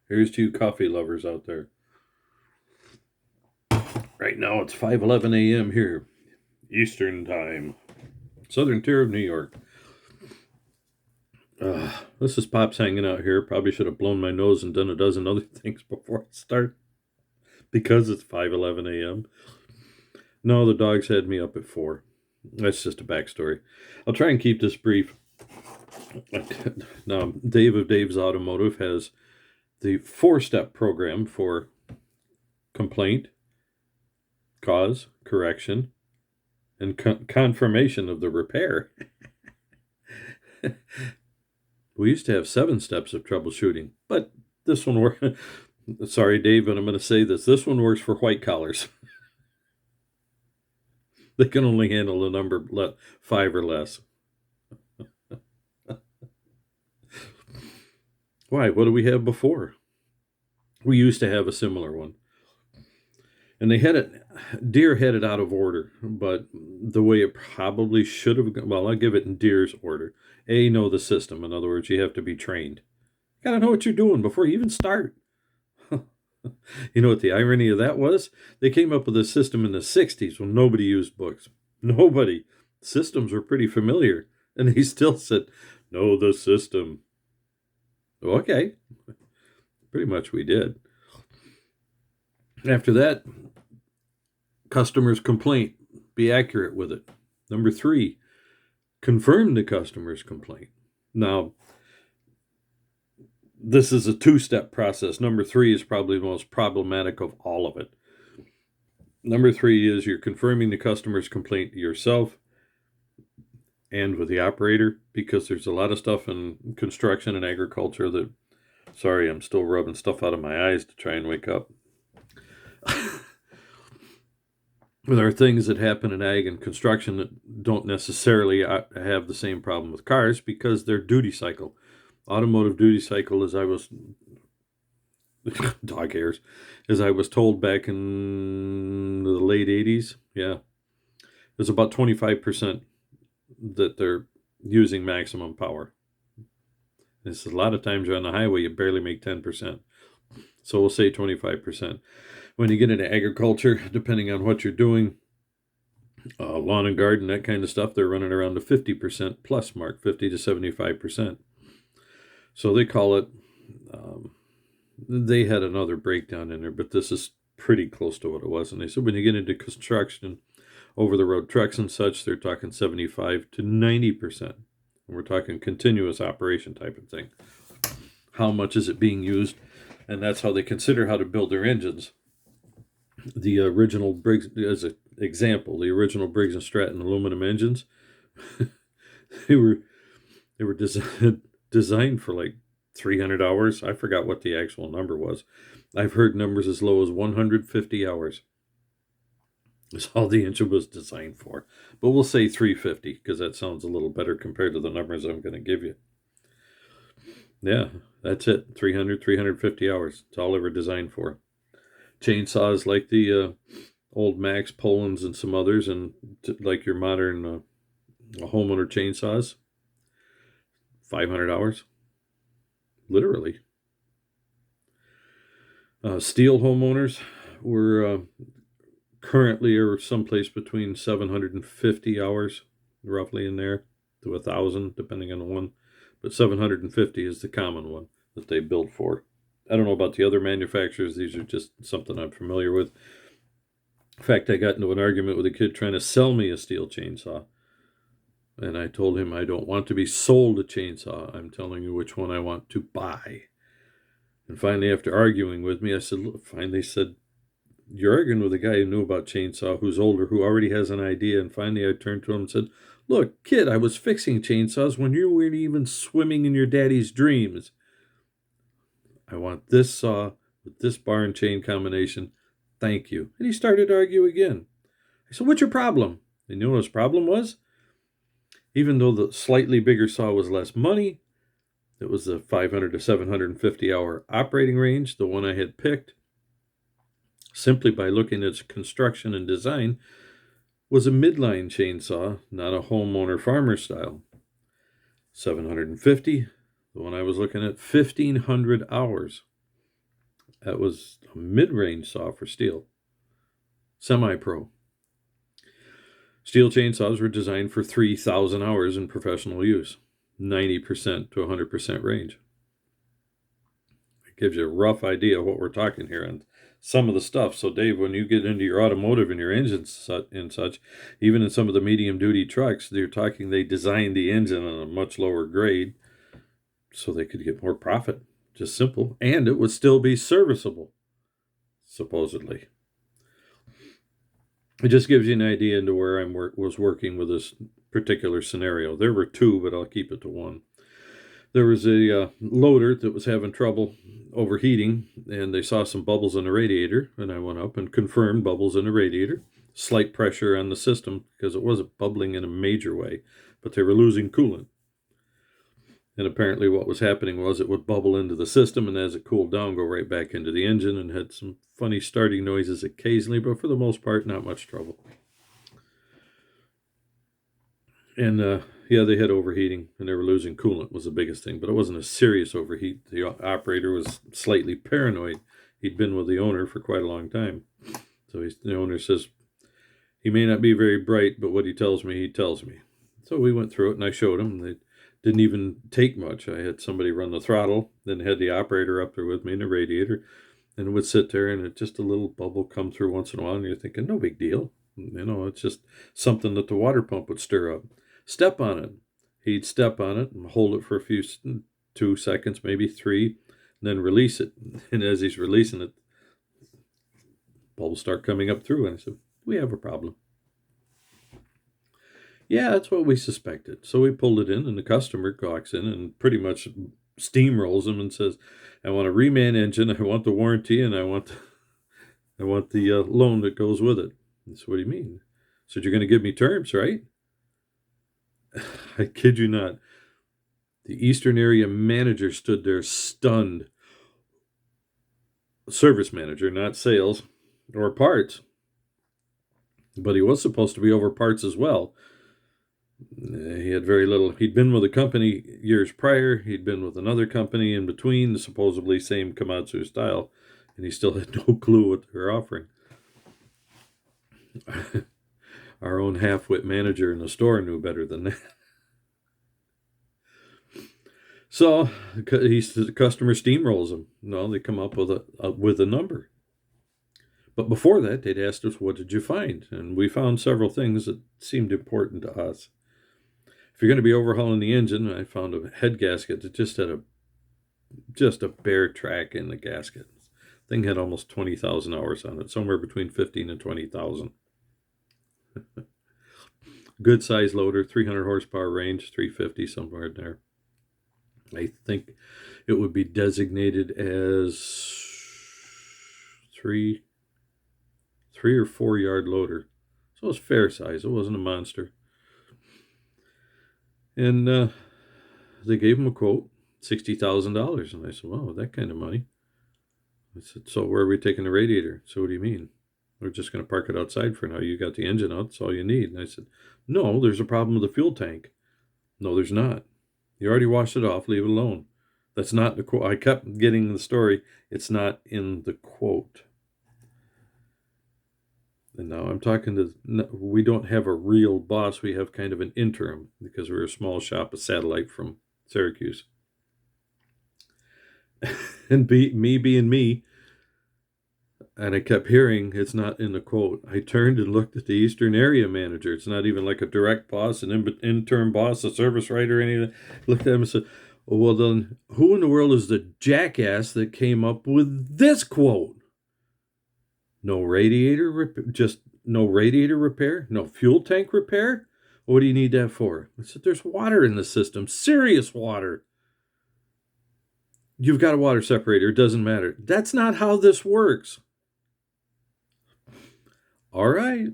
Here's to you coffee lovers out there. Right now it's 5:11 a.m. here, Eastern Time, Southern Tier of New York. This is Pops hanging out here. Probably should have blown my nose and done a dozen other things before I start because it's 5:11 a.m. No, the dogs had me up at 4. That's just a backstory. I'll try and keep this brief. Now, Dave of Dave's Automotive has the 4-step program for complaint, cause, correction, and confirmation of the repair. We used to have 7 steps of troubleshooting, but this one works. Sorry, Dave, but I'm going to say this. This one works for white collars. They can only handle the number 5 or less. Why? What do we have before? We used to have a similar one. And they had it, Deere had it out of order, but the way it probably should have gone, well, I'll give it in Deere's order. A, know the system. In other words, you have to be trained. You got to know what you're doing before you even start. You know what the irony of that was? They came up with a system in the 60s when nobody used books. Nobody. Systems were pretty familiar. And they still said, know the system. Okay. Pretty much we did. After that, customer's complaint. Be accurate with it. Number 3, confirm the customer's complaint. Now, this is a 2-step process. Number 3 is probably the most problematic of all of it. Number 3 is you're confirming the customer's complaint to yourself and with the operator, because there's a lot of stuff in construction and agriculture that, sorry, I'm still rubbing stuff out of my eyes to try and wake up. There are things that happen in ag and construction that don't necessarily have the same problem with cars because their duty cycle. Automotive duty cycle, as I was dog hairs, as I was told back in the late 80s, there's about 25% that they're using maximum power. This is a lot of times you're on the highway, you barely make 10%. So we'll say 25%. When you get into agriculture, depending on what you're doing, lawn and garden, that kind of stuff, they're running around the 50% plus mark, 50 to 75%. So they call it, they had another breakdown in there, but this is pretty close to what it was. And they said when you get into construction, over-the-road trucks and such, they're talking 75 to 90%. And we're talking continuous operation type of thing. How much is it being used? And that's how they consider how to build their engines. The original Briggs, as an example, the original Briggs and Stratton aluminum engines, they were designed for like 300 hours. I forgot what the actual number was. I've heard numbers as low as 150 hours. That's all the engine was designed for. But we'll say 350 because that sounds a little better compared to the numbers I'm going to give you. Yeah, that's it. 300, 350 hours. It's all they were designed for. Chainsaws like the old Max Polans and some others, and like your modern homeowner chainsaws, 500 hours. Literally. Steel homeowners were currently are someplace between 750 hours, roughly in there, to 1,000, depending on the one. But 750 is the common one that they build for. I don't know about the other manufacturers. These are just something I'm familiar with. In fact, I got into an argument with a kid trying to sell me a steel chainsaw. And I told him I don't want to be sold a chainsaw. I'm telling you which one I want to buy. And finally, after arguing with me, I said, look, finally said, you're arguing with a guy who knew about chainsaw, who's older, who already has an idea. And finally, I turned to him and said, look, kid, I was fixing chainsaws when you weren't even swimming in your daddy's dreams. I want this saw with this bar and chain combination. Thank you. And he started to argue again. I said, what's your problem? And you know what his problem was? Even though the slightly bigger saw was less money, it was the 500 to 750 hour operating range, the one I had picked, simply by looking at its construction and design, was a midline chainsaw, not a homeowner farmer style. 750, the one I was looking at, 1,500 hours. That was a mid-range saw for steel. Semi-pro. Steel chainsaws were designed for 3,000 hours in professional use, 90% to 100% range. It gives you a rough idea of what we're talking here on some of the stuff. So, Dave, when you get into your automotive and your engines and such, even in some of the medium-duty trucks, they designed the engine on a much lower grade so they could get more profit. Just simple. And it would still be serviceable, supposedly. It just gives you an idea into where I was working with this particular scenario. There were two, but I'll keep it to one. There was a loader that was having trouble overheating, and they saw some bubbles in the radiator, and I went up and confirmed bubbles in the radiator. Slight pressure on the system because it wasn't bubbling in a major way, but they were losing coolant. And apparently what was happening was it would bubble into the system, and as it cooled down, go right back into the engine, and had some funny starting noises occasionally, but for the most part, not much trouble. And they had overheating, and they were losing coolant was the biggest thing, but it wasn't a serious overheat. The operator was slightly paranoid. He'd been with the owner for quite a long time. So the owner says, he may not be very bright, but what he tells me, he tells me. So we went through it, and I showed him. They didn't even take much. I had somebody run the throttle, then had the operator up there with me in the radiator, and it would sit there, and just a little bubble come through once in a while, and you're thinking, no big deal. It's just something that the water pump would stir up. Step on it. He'd step on it and hold it for 2 seconds, maybe 3, and then release it. And as he's releasing it, bubbles start coming up through, and I said, we have a problem. Yeah, that's what we suspected. So we pulled it in, and the customer gawks in and pretty much steamrolls him and says, I want a reman engine, I want the warranty, and I want the loan that goes with it. I said, what do you mean? I said, you're going to give me terms, right? I kid you not. The Eastern area manager stood there stunned. Service manager, not sales or parts. But he was supposed to be over parts as well. He had very little. He'd been with a company years prior. He'd been with another company in between, supposedly same Komatsu style, and he still had no clue what they were offering. Our own half-wit manager in the store knew better than that. So the customer steamrolls him. No, they come up with a number. But before that, they'd asked us, what did you find? And we found several things that seemed important to us. If you're going to be overhauling the engine, I found a head gasket that just had a bare track in the gasket. The thing had almost 20,000 hours on it, somewhere between 15 and 20,000. Good size loader, 300 horsepower range, 350, somewhere in there. I think it would be designated as 3 or 4 yard loader. So it was fair size. It wasn't a monster. And they gave him a quote, $60,000. And I said, wow, that kind of money. I said, so where are we taking the radiator? So what do you mean? We're just going to park it outside for now. You got the engine out. That's all you need. And I said, no, there's a problem with the fuel tank. No, there's not. You already washed it off. Leave it alone. That's not the quote. I kept getting the story. It's not in the quote. And now I'm talking we don't have a real boss. We have kind of an interim because we're a small shop, a satellite from Syracuse. And me being me, and I kept hearing it's not in the quote. I turned and looked at the Eastern area manager. It's not even like a direct boss, an intern boss, a service writer, or anything. Looked at him and said, well, then who in the world is the jackass that came up with this quote? No radiator repair? No fuel tank repair? What do you need that for? I said, there's water in the system, serious water. You've got a water separator, it doesn't matter. That's not how this works. All right.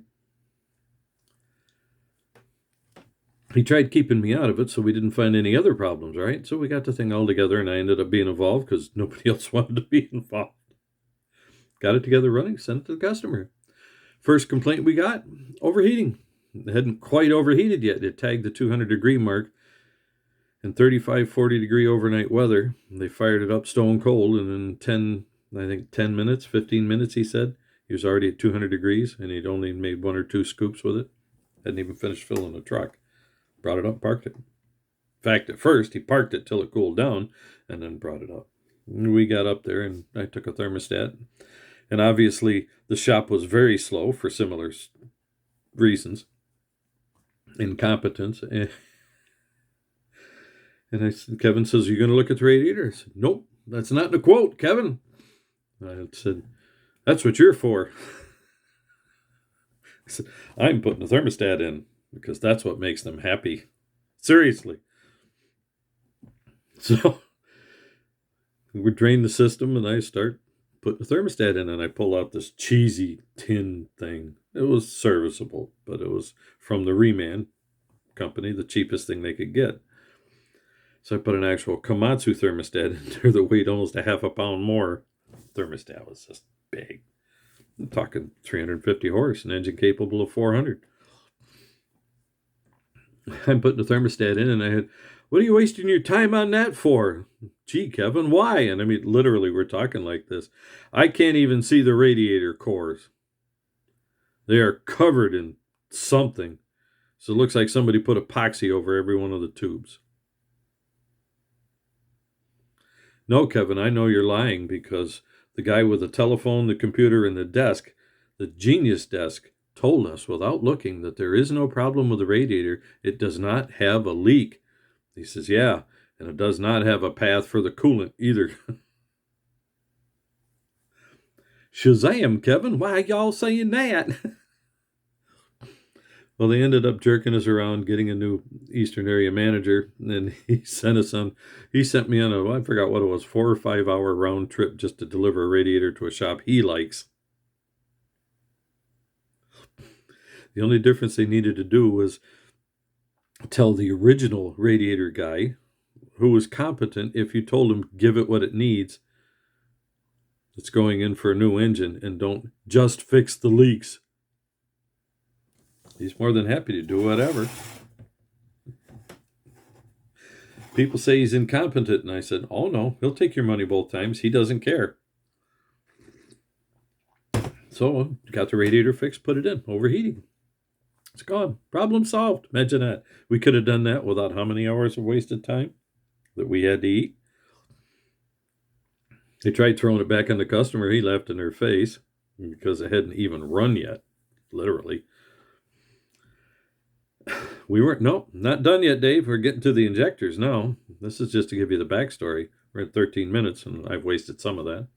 He tried keeping me out of it, so we didn't find any other problems, right? So we got the thing all together, and I ended up being involved because nobody else wanted to be involved. Got it together running, sent it to the customer. First complaint we got, overheating. It hadn't quite overheated yet. It tagged the 200-degree mark. In 35, 40-degree overnight weather, they fired it up stone cold, and in I think 10 minutes, 15 minutes, he said. He was already at 200 degrees, and he'd only made 1 or 2 scoops with it. Hadn't even finished filling the truck. Brought it up, parked it. In fact, at first, he parked it till it cooled down, and then brought it up. We got up there, and I took a thermostat. And obviously, the shop was very slow for similar reasons. Incompetence. And Kevin says, "Are you going to look at the radiator?" I said, "Nope, that's not in the quote, Kevin." I said, "That's what you're for." I said, "I'm putting a thermostat in because that's what makes them happy." Seriously. So we drain the system, and I start putting the thermostat in, and I pull out this cheesy tin thing. It was serviceable, but it was from the Reman company, the cheapest thing they could get. So I put an actual Komatsu thermostat in there that weighed almost a half a pound more. The thermostat was just big. I'm talking 350 horse, an engine capable of 400. I'm putting the thermostat in, and I had, "What are you wasting your time on that for?" "Gee, Kevin, why?" And I mean, literally, we're talking like this. I can't even see the radiator cores. They are covered in something. So it looks like somebody put epoxy over every one of the tubes. "No, Kevin, I know you're lying because the guy with the telephone, the computer, and the desk, the genius desk, told us without looking that there is no problem with the radiator. It does not have a leak." He says, "Yeah, and it does not have a path for the coolant either." Shazam, Kevin, why y'all saying that? Well, they ended up jerking us around, getting a new Eastern area manager, and he sent me on I forgot what it was, 4 or 5 hour round trip just to deliver a radiator to a shop he likes. The only difference they needed to do was tell the original radiator guy, who was competent, if you told him, give it what it needs, it's going in for a new engine, and don't just fix the leaks. He's more than happy to do whatever. People say he's incompetent, and I said, "Oh no, he'll take your money both times. He doesn't care." So got the radiator fixed, put it in, overheating. It's gone. Problem solved. Imagine that. We could have done that without how many hours of wasted time that we had to eat. They tried throwing it back on the customer. He laughed in their face because it hadn't even run yet, literally. We weren't, nope, not done yet, Dave. We're getting to the injectors now. This is just to give you the backstory. We're at 13 minutes, and I've wasted some of that.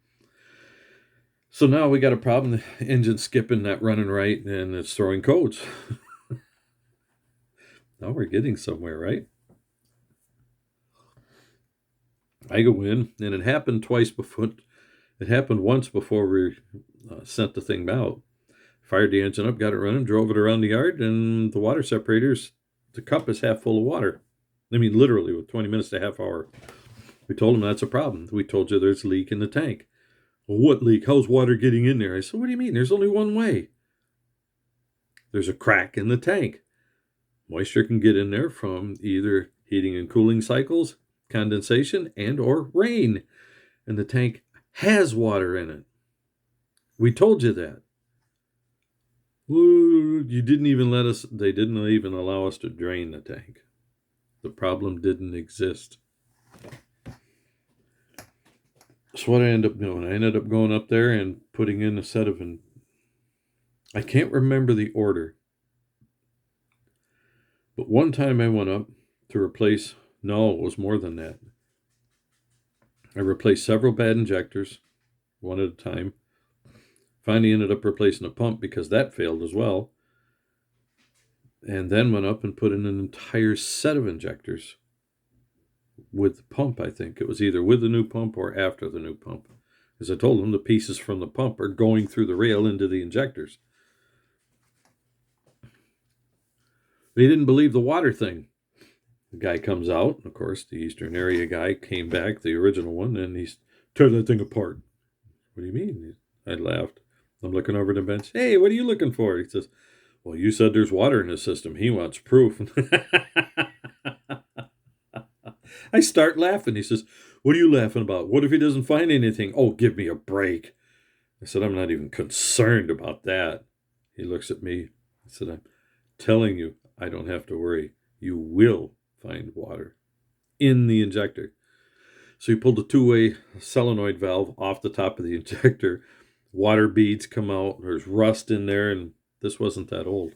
So now we got a problem. The engine's skipping, not running right, and it's throwing codes. Now we're getting somewhere, right? I go in, and it happened twice before. It happened once before we sent the thing out. Fired the engine up, got it running, drove it around the yard, and the water separators, the cup is half full of water. I mean, literally, with 20 minutes to a half hour. We told him that's a problem. We told you there's a leak in the tank. "Well, what leak? How's water getting in there?" I said, "What do you mean? There's only one way. There's a crack in the tank. Moisture can get in there from either heating and cooling cycles, condensation, and or rain. And the tank has water in it. We told you that." You didn't even they didn't even allow us to drain the tank. The problem didn't exist. So what I ended up doing, I ended up going up there and putting in a set of, I can't remember the order, but one time I went up to replace, no, it was more than that. I replaced several bad injectors, one at a time. Finally ended up replacing a pump because that failed as well. And then went up and put in an entire set of injectors with the pump, I think. It was either with the new pump or after the new pump. As I told them, the pieces from the pump are going through the rail into the injectors. They didn't believe the water thing. The guy comes out, of course, the Eastern area guy came back, the original one, and he's tear that thing apart. "What do you mean?" I laughed. I'm looking over the bench. "Hey, what are you looking for?" He says, "Well, you said there's water in the system." He wants proof. I start laughing. He says, What are you laughing about? What if he doesn't find anything? Oh, give me a break. I said, I'm not even concerned about that. He looks at me. I said, I'm telling you, I don't have to worry. You will find water in the injector. So he pulled a two-way solenoid valve off the top of the injector. Water beads come out. There's rust in there, and this wasn't that old.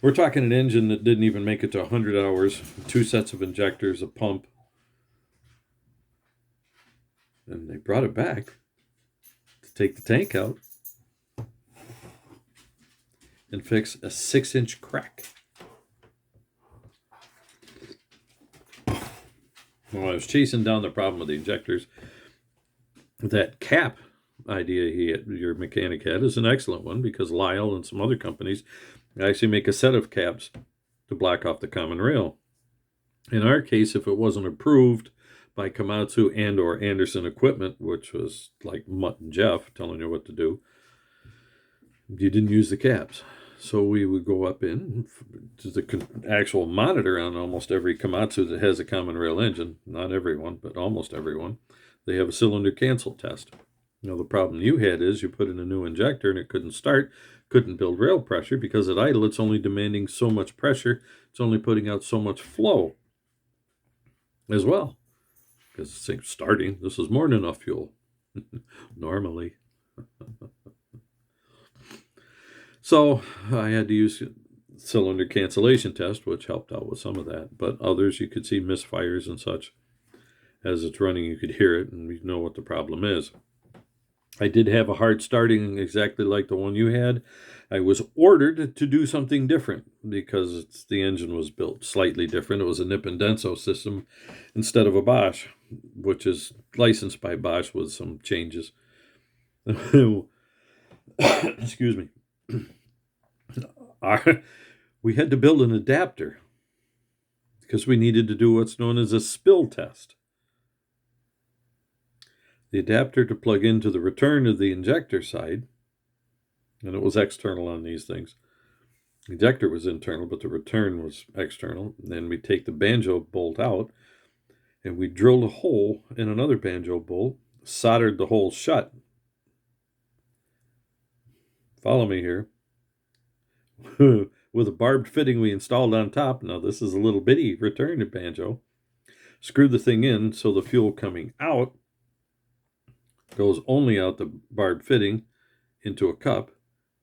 We're talking an engine that didn't even make it to 100 hours, 2 sets of injectors, a pump. And they brought it back to take the tank out and fix a 6-inch crack. When I was chasing down the problem with the injectors, that cap idea your mechanic had is an excellent one, because Lyle and some other companies actually make a set of caps to block off the common rail. In our case, if it wasn't approved by Komatsu and or Anderson Equipment, which was like Mutt and Jeff telling you what to do, you didn't use the caps. So we would go up in to the actual monitor on almost every Komatsu that has a common rail engine. Not everyone, but almost everyone. They have a cylinder cancel test. Now, the problem you had is you put in a new injector and it couldn't start, couldn't build rail pressure, because at idle it's only demanding so much pressure. It's only putting out so much flow as well. Because it's starting, this is more than enough fuel, normally. So I had to use cylinder cancellation test, which helped out with some of that. But others, you could see misfires and such. As it's running, you could hear it, and you know what the problem is. I did have a hard starting exactly like the one you had. I was ordered to do something different because the engine was built slightly different. It was a Nip and Denso system instead of a Bosch, which is licensed by Bosch with some changes. Excuse me. We had to build an adapter because we needed to do what's known as a spill test. The adapter to plug into the return of the injector side, and it was external on these things. The injector was internal, but the return was external. Then we take the banjo bolt out, and we drilled a hole in another banjo bolt, soldered the hole shut. Follow me here. With a barbed fitting we installed on top. Now this is a little bitty return banjo. Screwed the thing in so the fuel coming out goes only out the barbed fitting into a cup,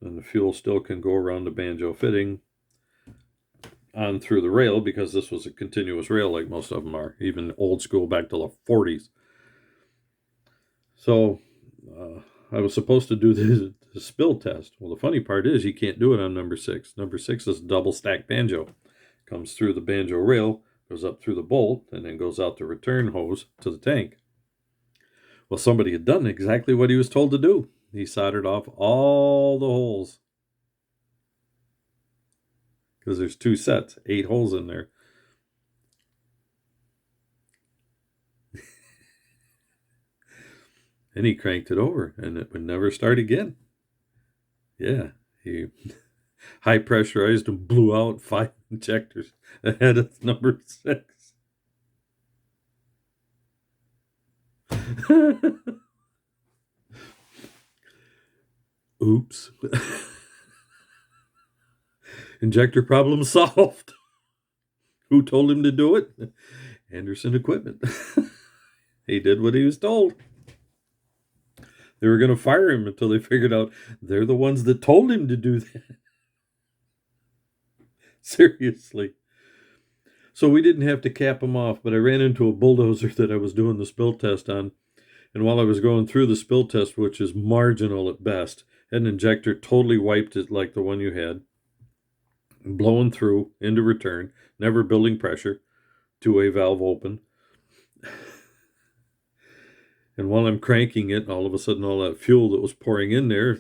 and the fuel still can go around the banjo fitting on through the rail, because this was a continuous rail like most of them are, even old school back to the 40s. So I was supposed to do the spill test. Well, the funny part is you can't do it on number 6. Number 6 is a double stack banjo. Comes through the banjo rail, goes up through the bolt, and then goes out the return hose to the tank. Well, somebody had done exactly what he was told to do. He soldered off all the holes. Because there's 2 sets, 8 holes in there. And he cranked it over, and it would never start again. Yeah, he high pressurized and blew out 5 injectors ahead of number 6. Oops. Injector problem solved. Who told him to do it? Anderson Equipment. He did what he was told. They were going to fire him until they figured out they're the ones that told him to do that. Seriously. So we didn't have to cap him off, but I ran into a bulldozer that I was doing the spill test on. And while I was going through the spill test, which is marginal at best, an injector totally wiped it like the one you had, blowing through into return, never building pressure, 2-way valve open. And while I'm cranking it, all of a sudden all that fuel that was pouring in there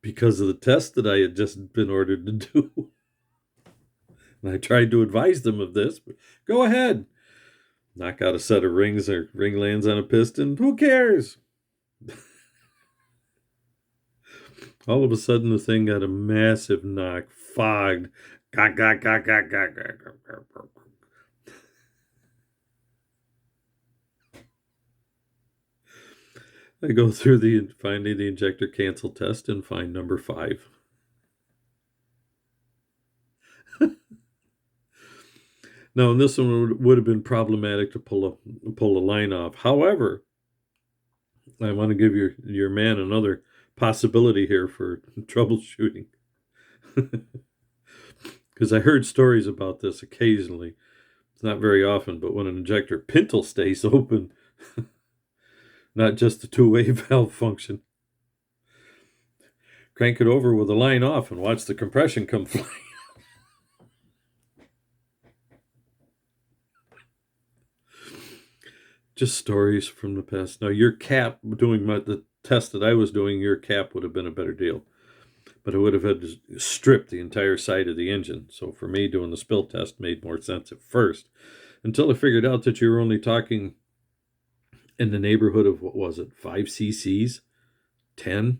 because of the test that I had just been ordered to do. And I tried to advise them of this, but go ahead. Knock out a set of rings or ring lands on a piston. Who cares? All of a sudden the thing got a massive knock, fogged. I go finally the injector cancel test and find number 5. Now, in this one would have been problematic to pull a line off. However, I want to give your man another possibility here for troubleshooting. Because I heard stories about this occasionally. It's not very often, but when an injector pintle stays open, not just the two-way valve function, crank it over with the line off and watch the compression come flying. Just stories from the past. Now, your cap, doing the test that I was doing, your cap would have been a better deal. But I would have had to strip the entire side of the engine. So for me, doing the spill test made more sense at first, until I figured out that you were only talking in the neighborhood of, what was it, 5 cc's, 10?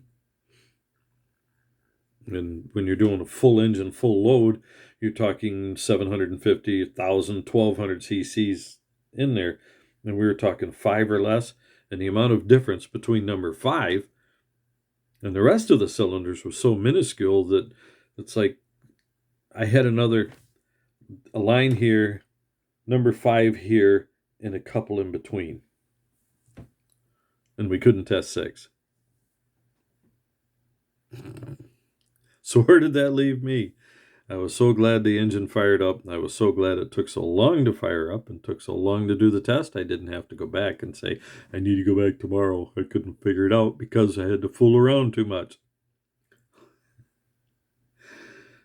And when you're doing a full engine, full load, you're talking 750, 1,000, 1,200 cc's in there. And we were talking 5 or less. And the amount of difference between number 5 and the rest of the cylinders was so minuscule that it's like I had a line here, number 5 here, and a couple in between. And we couldn't test 6. So where did that leave me? I was so glad the engine fired up. I was so glad it took so long to fire up and took so long to do the test. I didn't have to go back and say, I need to go back tomorrow. I couldn't figure it out because I had to fool around too much.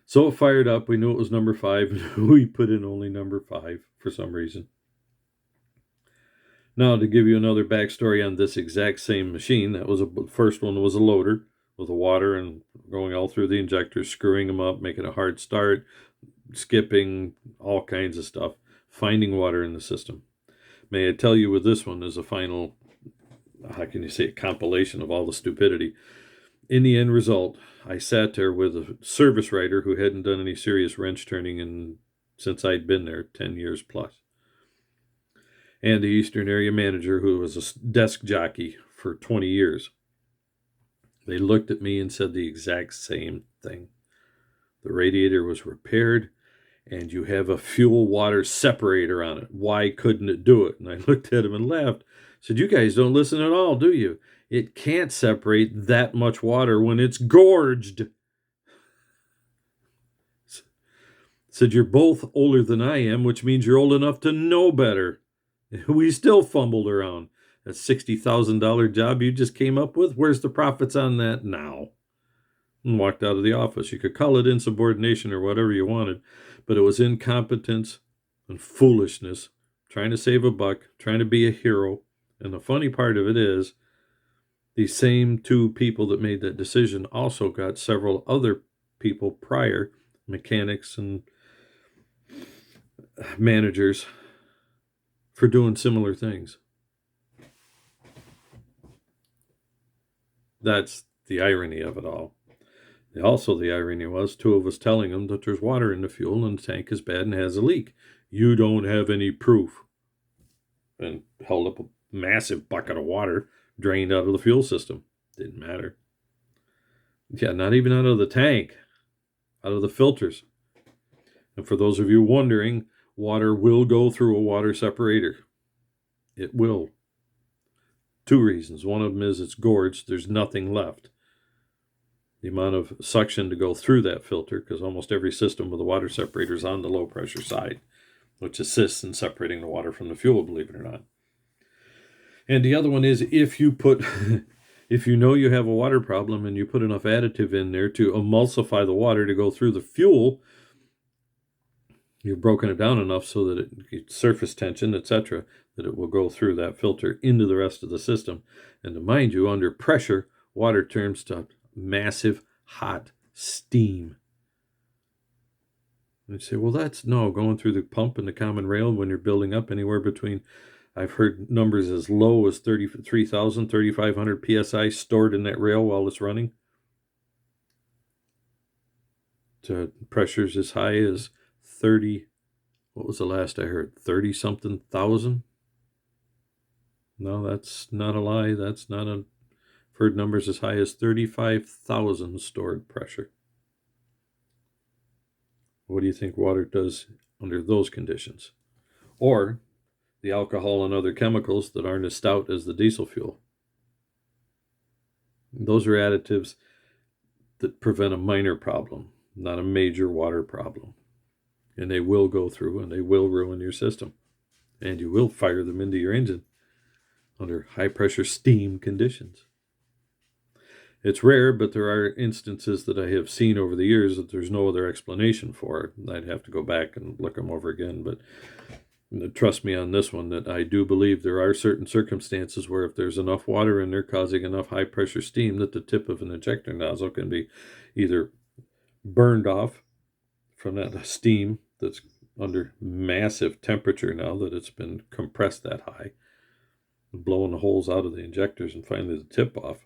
So it fired up. We knew it was number 5. We put in only number 5 for some reason. Now, to give you another backstory on this exact same machine, the first one was a loader with the water and going all through the injectors, screwing them up, making a hard start, skipping, all kinds of stuff, finding water in the system. May I tell you, with this one, is a final, how can you say, a compilation of all the stupidity. In the end result, I sat there with a service writer who hadn't done any serious wrench turning since I'd been there 10 years plus, and the Eastern area manager who was a desk jockey for 20 years. They looked at me and said the exact same thing. The radiator was repaired, and you have a fuel-water separator on it. Why couldn't it do it? And I looked at him and laughed. Said, you guys don't listen at all, do you? It can't separate that much water when it's gorged. Said, you're both older than I am, which means you're old enough to know better. We still fumbled around. That $60,000 job you just came up with, where's the profits on that now? And walked out of the office. You could call it insubordination or whatever you wanted, but it was incompetence and foolishness, trying to save a buck, trying to be a hero. And the funny part of it is, these same 2 people that made that decision also got several other people prior, mechanics and managers, for doing similar things. That's the irony of it all. Also, the irony was 2 of us telling them that there's water in the fuel and the tank is bad and has a leak. You don't have any proof. And held up a massive bucket of water drained out of the fuel system. Didn't matter. Yeah, not even out of the tank, out of the filters. And for those of you wondering, water will go through a water separator. It will. 2 reasons. One of them is it's gorged. There's nothing left. The amount of suction to go through that filter, because almost every system with a water separator is on the low pressure side, which assists in separating the water from the fuel, believe it or not. And the other one is if you know you have a water problem and you put enough additive in there to emulsify the water to go through the fuel, you've broken it down enough so that it gets surface tension, etc., that it will go through that filter into the rest of the system. And to mind you, under pressure, water turns to massive hot steam. And you say, well, that's going through the pump and the common rail when you're building up anywhere between, I've heard numbers as low as 33,000, 3,500 psi stored in that rail while it's running, to pressures as high as 30, what was the last I heard, 30-something thousand? No, that's not a lie. That's not a heard numbers as high as 35,000 stored pressure. What do you think water does under those conditions? Or the alcohol and other chemicals that aren't as stout as the diesel fuel. Those are additives that prevent a minor problem, not a major water problem. And they will go through and they will ruin your system. And you will fire them into your engine under high pressure steam conditions. It's rare, but there are instances that I have seen over the years that there's no other explanation for. I'd have to go back and look them over again, but trust me on this one that I do believe there are certain circumstances where if there's enough water in there causing enough high pressure steam that the tip of an ejector nozzle can be either burned off from that steam that's under massive temperature now that it's been compressed that high, blowing the holes out of the injectors and finally the tip off,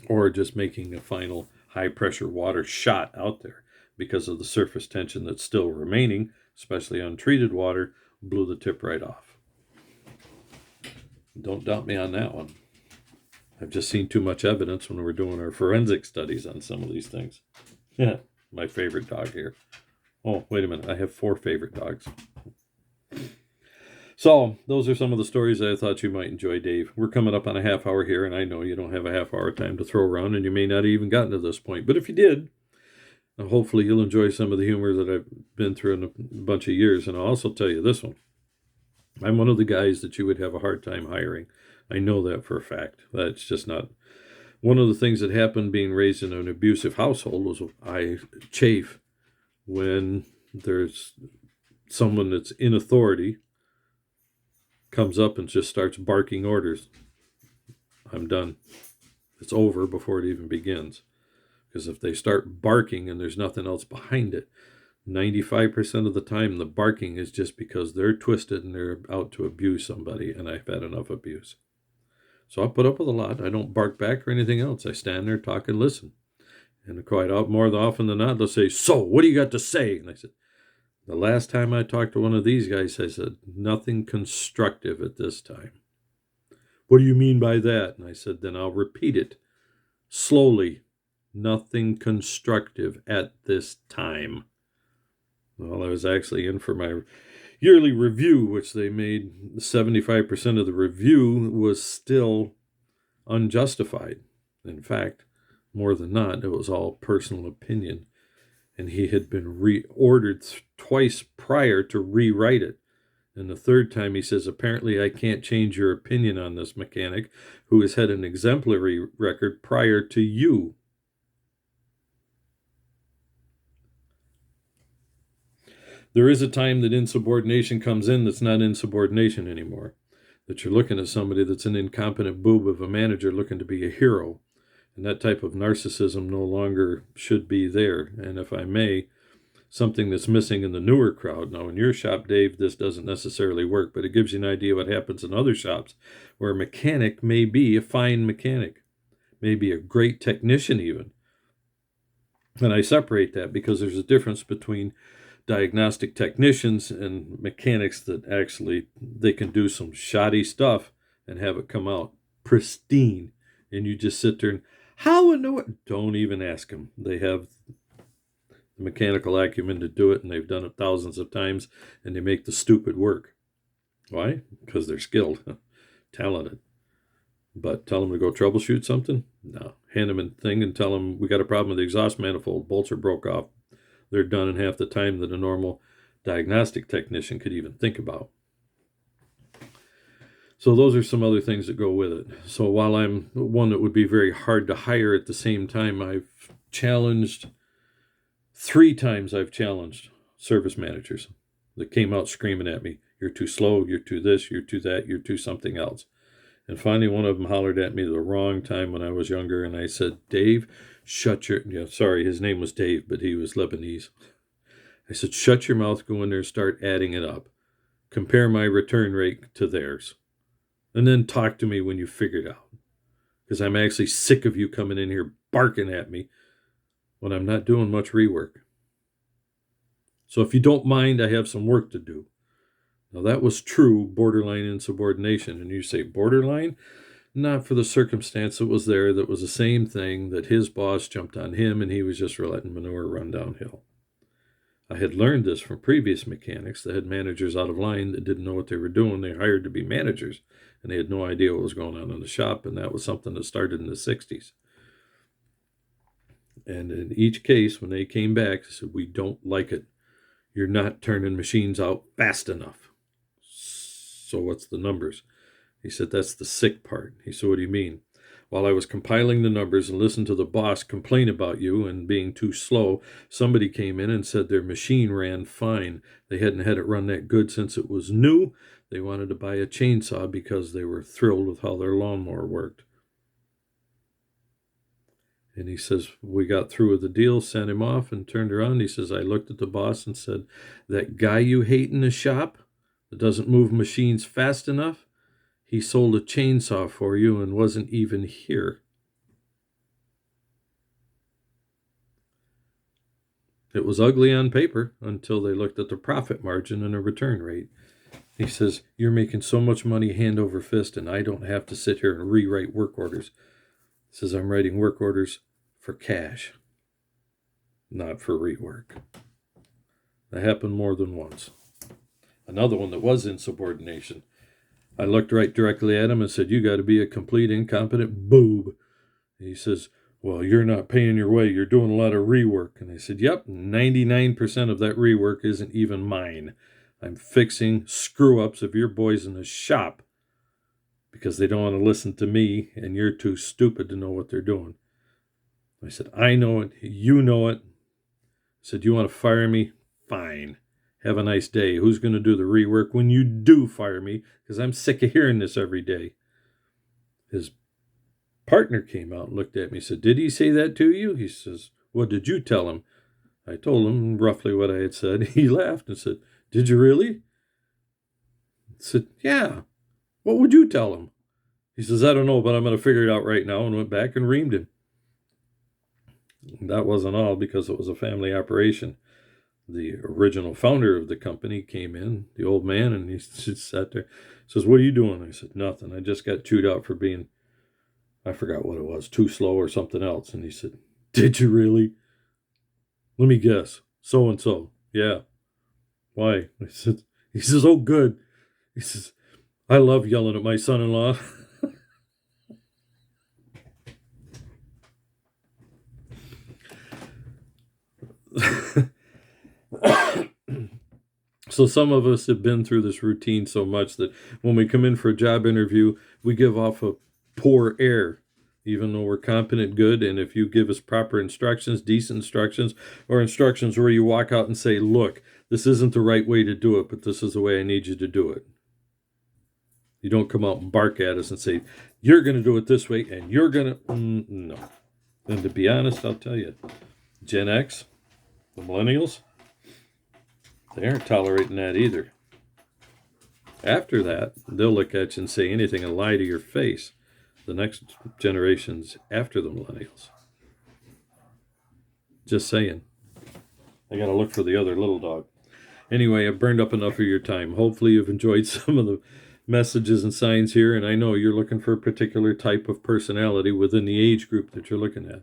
or just making a final high pressure water shot out there because of the surface tension that's still remaining, especially untreated water, blew the tip right off. Don't doubt me on that one. I've just seen too much evidence when we're doing our forensic studies on some of these things. Yeah, my favorite dog here. Oh, wait a minute. I have 4 favorite dogs. So those are some of the stories I thought you might enjoy, Dave. We're coming up on a half hour here, and I know you don't have a half hour time to throw around, and you may not have even gotten to this point. But if you did, hopefully you'll enjoy some of the humor that I've been through in a bunch of years. And I'll also tell you this one. I'm one of the guys that you would have a hard time hiring. I know that for a fact. That's just not... One of the things that happened being raised in an abusive household was I chafe when there's someone that's in authority comes up and just starts barking orders. I'm done. It's over before it even begins. Because if they start barking and there's nothing else behind it, 95% of the time the barking is just because they're twisted and they're out to abuse somebody, and I've had enough abuse. So I put up with a lot. I don't bark back or anything else. I stand there, talk, and listen. And quite more often than not, they'll say, "So, what do you got to say?" And I said, the last time I talked to one of these guys, I said, "Nothing constructive at this time." "What do you mean by that?" And I said, "Then I'll repeat it slowly. Nothing constructive at this time." Well, I was actually in for my yearly review, which they made 75% of the review was still unjustified. In fact, more than not, it was all personal opinion. And he had been reordered twice prior to rewrite it. And the third time he says, "Apparently I can't change your opinion on this mechanic who has had an exemplary record prior to you." There is a time that insubordination comes in that's not insubordination anymore. That you're looking at somebody that's an incompetent boob of a manager looking to be a hero. And that type of narcissism no longer should be there. And if I may, something that's missing in the newer crowd. Now, in your shop, Dave, this doesn't necessarily work, but it gives you an idea what happens in other shops where a mechanic may be a fine mechanic, maybe a great technician even. And I separate that because there's a difference between diagnostic technicians and mechanics that actually, they can do some shoddy stuff and have it come out pristine. And you just sit there and, how in the world? Don't even ask them. They have the mechanical acumen to do it, and they've done it thousands of times, and they make the stupid work. Why? Because they're skilled, talented. But tell them to go troubleshoot something? No. Hand them a thing and tell them, "We got a problem with the exhaust manifold. Bolts are broke off." They're done in half the time that a normal diagnostic technician could even think about. So those are some other things that go with it. So while I'm one that would be very hard to hire, at the same time, I've challenged 3 times service managers that came out screaming at me, "You're too slow, you're too this, you're too that, you're too something else." And finally, one of them hollered at me the wrong time when I was younger, and I said, "Dave, his name was Dave, but he was Lebanese." I said, "Shut your mouth, go in there and start adding it up. Compare my return rate to theirs. And then talk to me when you figure it out. Because I'm actually sick of you coming in here barking at me when I'm not doing much rework. So if you don't mind, I have some work to do." Now that was true borderline insubordination. And you say, borderline? Not for the circumstance that was there, that was the same thing, that his boss jumped on him and he was just letting manure run downhill. I had learned this from previous mechanics that had managers out of line that didn't know what they were doing. They hired to be managers, and they had no idea what was going on in the shop, and that was something that started in the 60s. And in each case, when they came back, they said, we don't like it. You're not turning machines out fast enough. So what's the numbers? He said, that's the sick part. He said, what do you mean? While I was compiling the numbers and listened to the boss complain about you and being too slow, somebody came in and said their machine ran fine. They hadn't had it run that good since it was new. They wanted to buy a chainsaw because they were thrilled with how their lawnmower worked. And he says, we got through with the deal, sent him off, and turned around. He says, I looked at the boss and said, that guy you hate in the shop that doesn't move machines fast enough, he sold a chainsaw for you and wasn't even here. It was ugly on paper until they looked at the profit margin and the return rate. He says, you're making so much money hand over fist, and I don't have to sit here and rewrite work orders. He says, I'm writing work orders for cash, not for rework. That happened more than once. Another one that was insubordination. I looked right directly at him and said, you got to be a complete incompetent boob. He says, well, you're not paying your way. You're doing a lot of rework. And I said, yep, 99% of that rework isn't even mine. I'm fixing screw-ups of your boys in the shop because they don't want to listen to me and you're too stupid to know what they're doing. I said, I know it. You know it. I said, you want to fire me? Fine. Have a nice day. Who's going to do the rework when you do fire me? Because I'm sick of hearing this every day. His partner came out and looked at me and said, did he say that to you? He says, what did you tell him? I told him roughly what I had said. He laughed and said, did you really? I said, yeah. What would you tell him? He says, I don't know, but I'm going to figure it out right now, and went back and reamed him. That wasn't all because it was a family operation. The original founder of the company came in, the old man, and he just sat there. Says, what are you doing? I said, nothing. I just got chewed out for being, I forgot what it was, too slow or something else. And he said, did you really? Let me guess. So-and-so. Yeah. Why? He says, oh, good. He says, I love yelling at my son-in-law. So some of us have been through this routine so much that when we come in for a job interview, we give off a poor air, even though we're competent, good. And if you give us proper instructions, decent instructions, or instructions where you walk out and say, look, this isn't the right way to do it, but this is the way I need you to do it. You don't come out and bark at us and say, you're going to do it this way, and you're going to... No. And to be honest, I'll tell you, Gen X, the millennials, they aren't tolerating that either. After that, they'll look at you and say anything and lie to your face. The next generation's after the millennials. Just saying. I got to look for the other little dog. Anyway, I've burned up enough of your time. Hopefully you've enjoyed some of the messages and signs here, and I know you're looking for a particular type of personality within the age group that you're looking at.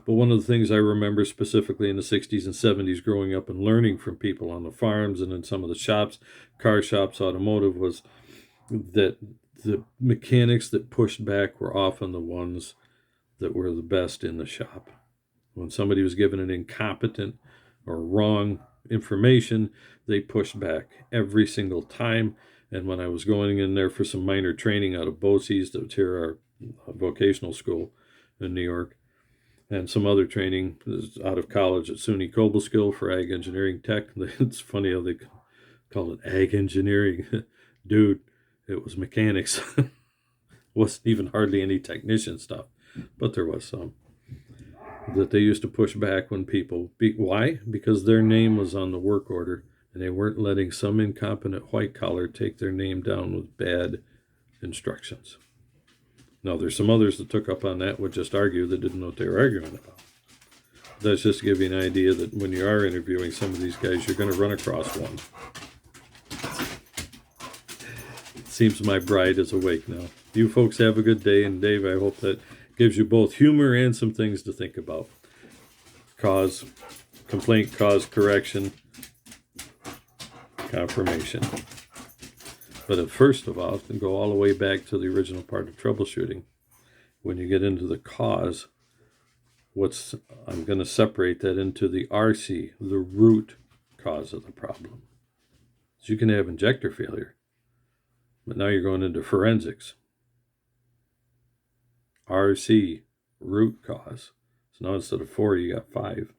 But one of the things I remember specifically in the 60s and 70s growing up and learning from people on the farms and in some of the shops, car shops, automotive, was that the mechanics that pushed back were often the ones that were the best in the shop. When somebody was given an incompetent or wrong information, they pushed back every single time. And when I was going in there for some minor training out of BOCES, that's here our vocational school in New York, and some other training out of college at SUNY Cobleskill for ag engineering tech. It's funny how they call it ag engineering. Dude, it was mechanics. Wasn't even hardly any technician stuff, but there was some. That they used to push back when people... Why? Because their name was on the work order, and they weren't letting some incompetent white-collar take their name down with bad instructions. Now, there's some others that took up on that, would just argue that didn't know what they were arguing about. That's just to give you an idea that when you are interviewing some of these guys, you're going to run across one. It seems my bride is awake now. You folks have a good day. And Dave, I hope that gives you both humor and some things to think about. Cause, complaint, cause, correction, confirmation. But first of all, go all the way back to the original part of troubleshooting. When you get into the cause, I'm going to separate that into the RC, the root cause of the problem. So you can have injector failure, but now you're going into forensics. RC, root cause. So now instead of 4, you got 5.